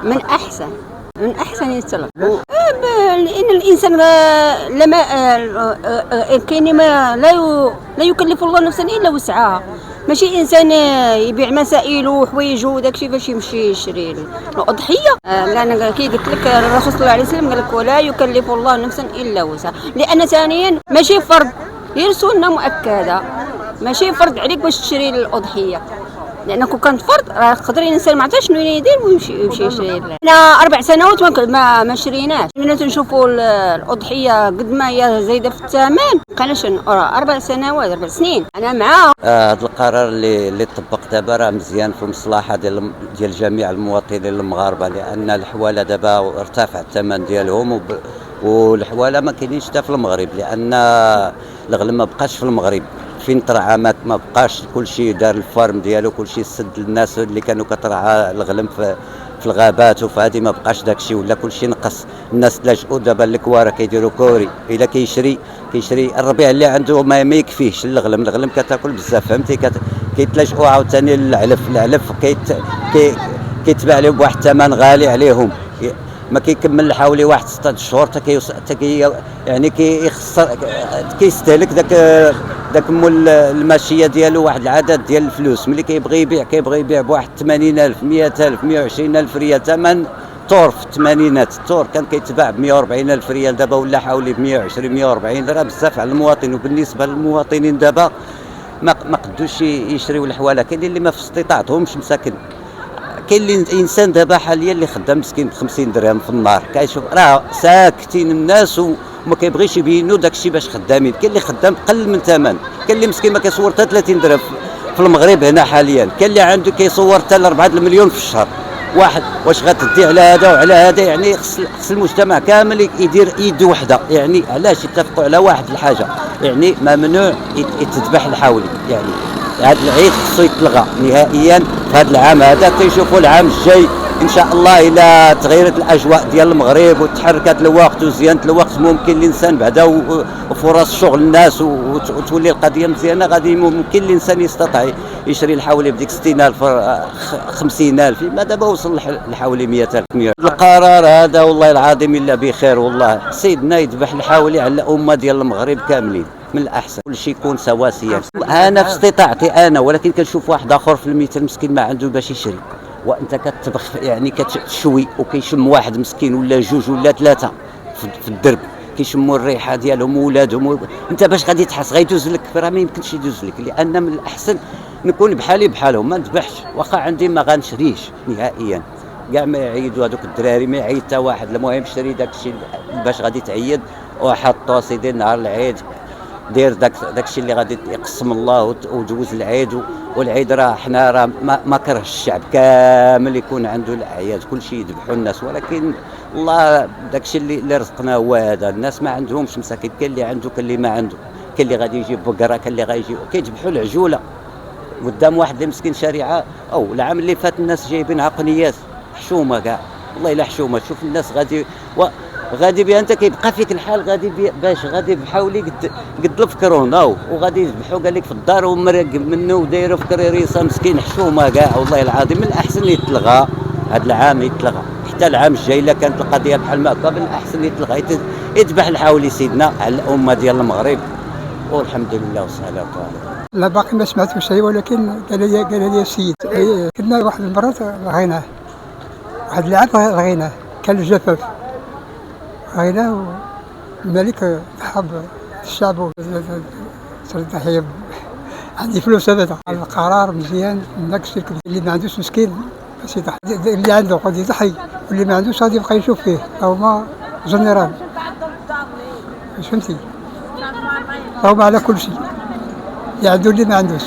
من أحسن يتسلق لأن الإنسان لما كاين ما لا يكلف الله نفسا إلا وسعها. ماشي إنسان يبيع مسائل وحوايج وداكشي باش يمشي يشري الأضحية. لأن كي قلت لك الرسول صلى الله عليه وسلم قال لك ولا يكلف الله نفسا إلا وسعها. لأن ثانيا ماشي فرض، هي سنة مؤكدة، ماشي فرض عليك باش تشري الأضحية. لأن كون كانت فرض راه يقدر الانسان ما عرفش شنو يدير ويمشي يشري. انا 4 سنوات ما شريناش. ملي تنشوفوا الاضحيه قد ما هي زايده في الثمن بقيناش 4 سنوات 4 سنين انا معاه. هذا القرار اللي طبق دابا راه مزيان في المصلحه ديال جميع المواطنين المغاربه، لان الحواله دابا ارتفع الثمن ديالهم والحواله ما كاينينش حتى في المغرب، لان الغلم ما بقاش في المغرب. فين طرعامات ما بقاش، كلشي دار الفارم ديالو، كلشي سد الناس اللي كانوا كترعى الغلم في الغابات وفي هذه ما بقاش داكشي، ولا كلشي نقص. الناس لاجئوا دابا الكواره كيديروا كوري، الا كيشري الربيع اللي عنده ما يكفيهش الغلم كتاكل بزاف، فهمتي. كيتلاجئوا عاوتاني العلف كيتباع لهم بواحد الثمن غالي عليهم، ما كيكمل حوالي واحد 6 شهور يعني كيخسر، كيستهلك داك مول الماشيه ديالو واحد العدد ديال الفلوس. ملي كيبغي يبيع بواحد 80,000 100,000 120,000 ريال. ثمن طور في الثمانينات الطور كان كيتباع ب 140,000 ريال، دابا ولا حوالي ب 120 140. راه بزاف على المواطن. وبالنسبه للمواطنين دابا ما قدوش يشريو الحواله. كاين اللي ما في استطاعتهمش مساكن. كاين اللي انسان دابا حاليا اللي خدام مسكين ب 50 درهم في النهار، كيشوف راه ساكتين الناس وما كيبغيش يبينوا داكشي باش خدامين. كاين اللي خدام بقل من ثمن، كاين اللي مسكين ما كيصور حتى 30 درهم في المغرب هنا حاليا، كاين اللي عنده كيصور حتى 4 المليون في الشهر. واحد واش غتدي على هذا وعلى هذا؟ يعني خص المجتمع كامل يدير يد وحده. يعني علاش يتفقوا على واحد الحاجه؟ يعني ممنوع يتذبح الحولي. يعني هذا العيد خصو يتلغى نهائيا في هذا العام هذا. كيشوفوا العام الجاي ان شاء الله الى تغيرت الاجواء ديال المغرب وتحركت الوقت وزينت الوقت، ممكن الانسان بعدا وفرص شغل الناس وتولي القضيه مزيانه، غادي ممكن الانسان يستطيع يشري الحولي بديك 60,000 50,000. ما دابا وصل الحولي 100,000 القرار هذا والله العظيم الا بخير. والله سيدنا يذبح الحولي على الامه ديال المغرب كاملين، من الاحسن كل شيء يكون سواسيه. انا في استطاعتي انا، ولكن كنشوف واحد اخر في المثال مسكين ما عنده باش يشري، وانت كتطبخ يعني كتشوي وكيشم واحد مسكين ولا جوج ولا 3 في الدرب كيشموا الريحه ديالهم وولادهم. انت باش غادي تحس غيدوز لك؟ راه ما يمكنش يدوز لك، لان من الاحسن نكون بحالي بحالهم، ما نذبحش. واخا عندي ما غنشريش نهائيا. كاع ما يعيدوا هذوك الدراري، ما يعيد حتى واحد. المهم شري داك الشيء باش غادي تعيد وحطو سيدي نهار العيد، دير داك الشيء اللي غادي يقسم الله وجوز العيد. والعيد راه حنا راه ما كرهش الشعب كامل يكون عنده الاعياد، كل شيء يذبحوا الناس، ولكن الله داك الشيء اللي رزقنا هو هذا. الناس ما عندهمش مساكين، كاين اللي عنده كاين اللي ما عنده، كاين اللي غادي يجيب بقره، كاين اللي غايجي كيذبحوا العجوله قدام واحد اللي مسكين شريعه. او العام اللي فات الناس جايبين عقنيات حشومه كاع، والله الا حشومه. شوف الناس غادي بها انت كيبقى فيك الحال، غادي باش غادي بحاولي قد الفكرونا وغادي يذبحوا قال لك في الدار ومرق منه ودايره في كريريصه مسكين حشومه كاع. والله العظيم من الاحسن يتلغى هذا العام، يتلغى حتى العام الجاي. الا كانت القضيه بحال ما هكا من الاحسن يتلغى، يذبح الحاولي سيدنا على الامه ديال المغرب. والحمد لله والصلاه والسلام. لا باقي ما سمعت شيء، ولكن قال لي السيد كنا واحد المرات لغيناه، واحد اللعب لغيناه، كان الجفاف غيناه. الملك حب الشعب صرت تحية. عندي فلوس هذا القرار مزيان. داك الشيء اللي ما عندوش مسكين اللي عنده غادي يضحي، واللي ما عندوش غادي يبقى يشوف فيه. هما جنرال، فهمتي؟ هما على كل شيء، يعدوا اللي ما عندوش.